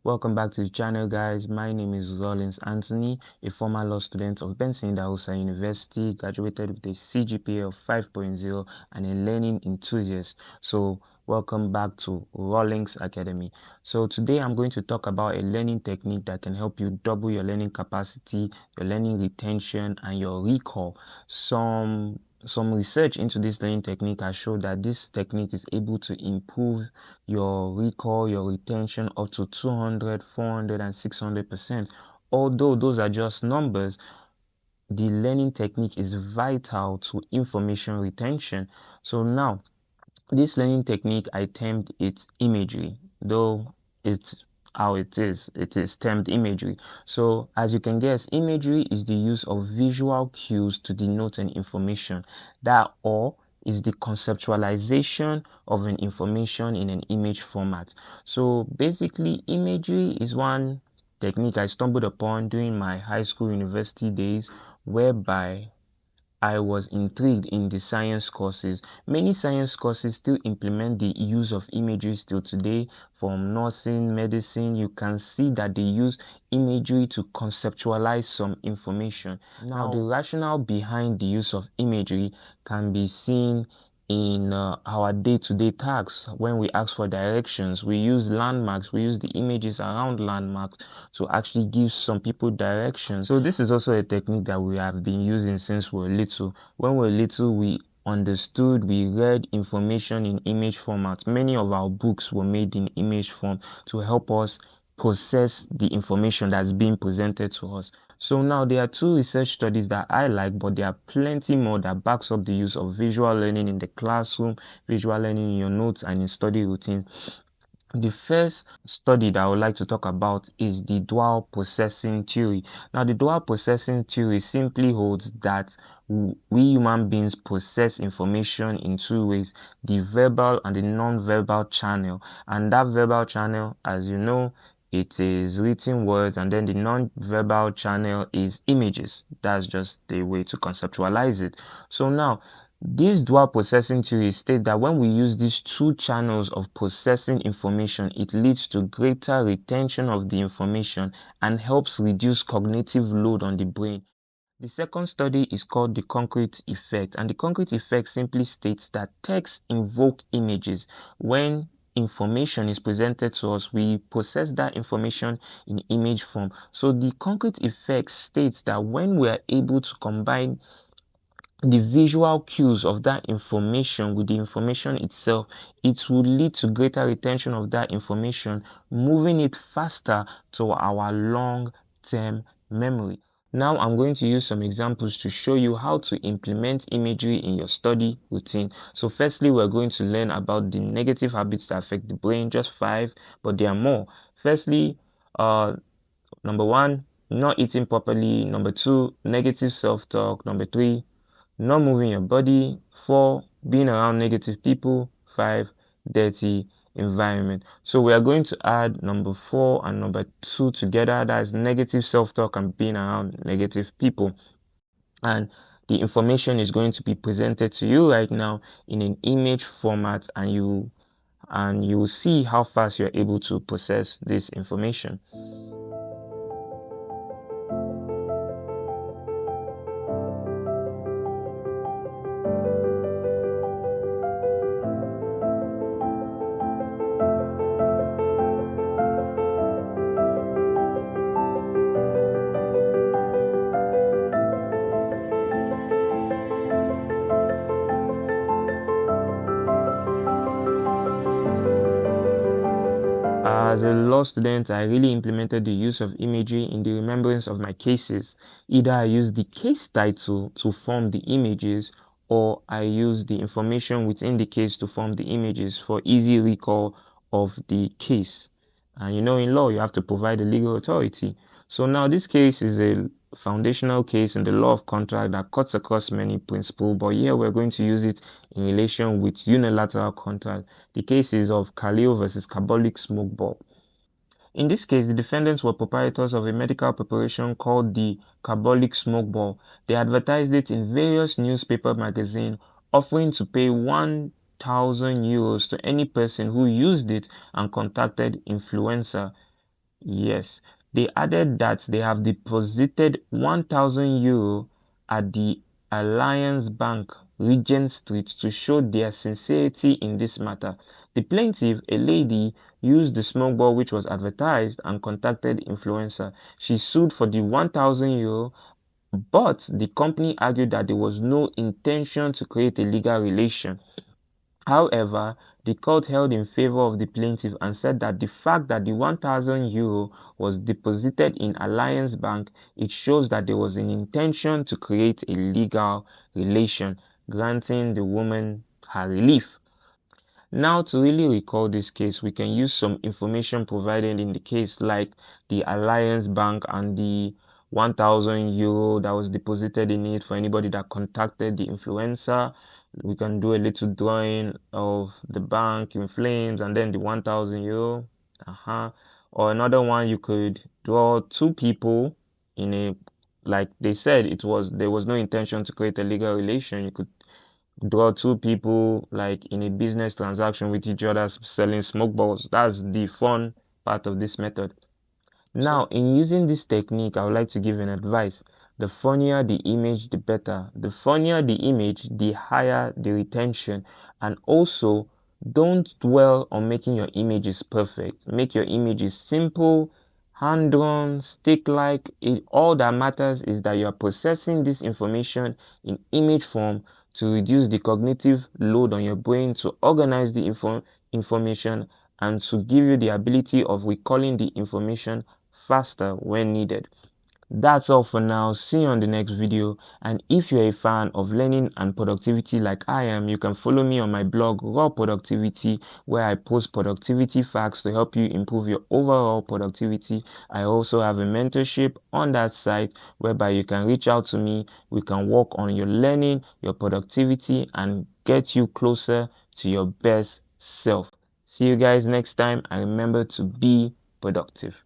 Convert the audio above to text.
Welcome back to the channel, guys. My name is Rollins Anthony, a former law student of Benson Idahosa University, graduated with a CGPA of 5.0 and a learning enthusiast. So welcome back to Rollins Academy. So today I'm going to talk about a learning technique that can help you double your learning capacity, your learning retention, and your recall. Some research into this learning technique has shown that this technique is able to improve your recall, your retention up to 200, 400, and 600%. Although those are just numbers, the learning technique is vital to information retention. So now, this learning technique, I termed it imagery, though it's how it is termed imagery. So as you can guess, imagery is the use of visual cues to denote an information. That or is the conceptualization of an information in an image format. So basically, imagery is one technique I stumbled upon during my high school university days, whereby I was intrigued in the science courses. Many science courses still implement the use of imagery still today. From nursing, medicine, you can see that they use imagery to conceptualize some information. Now, the rationale behind the use of imagery can be seen in our day-to-day tasks. When we ask for directions, we use landmarks, we use the images around landmarks to actually give some people directions. So this is also a technique that we have been using since we were little. When we were little, we understood, we read information in image format. Many of our books were made in image form to help us process the information that's being presented to us. So now there are two research studies that I like, but there are plenty more that backs up the use of visual learning in the classroom, visual learning in your notes and in study routine. The first study that I would like to talk about is the dual processing theory. Now, the dual processing theory simply holds that we human beings process information in two ways, the verbal and the non-verbal channel. And that verbal channel, as you know, it is written words, and then the non-verbal channel is images. That's just the way to conceptualize it. So now, this dual processing theory states that when we use these two channels of processing information, it leads to greater retention of the information and helps reduce cognitive load on the brain. The second study is called the concrete effect, and the concrete effect simply states that texts invoke images. When information is presented to us, we process that information in image form. So the concrete effect states that when we are able to combine the visual cues of that information with the information itself, it will lead to greater retention of that information, moving it faster to our long-term memory. Now I'm going to use some examples to show you how to implement imagery in your study routine. So firstly, we're going to learn about the negative habits that affect the brain, just 5, but there are more. Firstly, number 1, not eating properly. Number 2, negative self-talk. Number 3, not moving your body. 4, being around negative people. 5, dirty environment. So we are going to add number 4 and number 2 together. That is negative self-talk and being around negative people. And the information is going to be presented to you right now in an image format, and you will see how fast you're able to process this information. As a law student, I really implemented the use of imagery in the remembrance of my cases. Either I use the case title to form the images, or I use the information within the case to form the images for easy recall of the case. And you know, in law, you have to provide a legal authority. So now this case is a foundational case in the law of contract that cuts across many principles, but here we're going to use it in relation with unilateral contract. The case is of Khalil versus Carbolic Smoke Bulb. In this case, the defendants were proprietors of a medical preparation called the Carbolic Smoke Bulb. They advertised it in various newspaper magazines, offering to pay 1,000 euros to any person who used it and contacted influenza. Yes, they added that they have deposited 1,000 euro at the Alliance Bank, Regent Street, to show their sincerity in this matter. The plaintiff, a lady, used the smoke ball which was advertised and contacted the influencer. She sued for the 1,000 euro, but the company argued that there was no intention to create a legal relation. However, the court held in favor of the plaintiff and said that the fact that the 1,000 euro was deposited in Alliance Bank, it shows that there was an intention to create a legal relation, granting the woman her relief. Now, to really recall this case, we can use some information provided in the case, like the Alliance Bank and the 1,000 euro that was deposited in it for anybody that contacted the influencer. We can do a little drawing of the bank in flames and then the 1,000 euro. Or another one, you could draw two people in a, like they said, there was no intention to create a legal relation. You could draw two people like in a business transaction with each other selling smoke balls. That's the fun part of this method. Now, in using this technique, I would like to give an advice. The funnier the image, the better. The funnier the image, the higher the retention. And also, don't dwell on making your images perfect. Make your images simple, hand-drawn, stick-like. All that matters is that you are processing this information in image form to reduce the cognitive load on your brain, to organize the information, and to give you the ability of recalling the information faster when needed. That's all for now. See you on the next video. And if you're a fan of learning and productivity like I am, you can follow me on my blog Raw Productivity, where I post productivity facts to help you improve your overall productivity. I also have a mentorship on that site whereby you can reach out to me. We can work on your learning, your productivity, and get you closer to your best self. See you guys next time, and remember to be productive.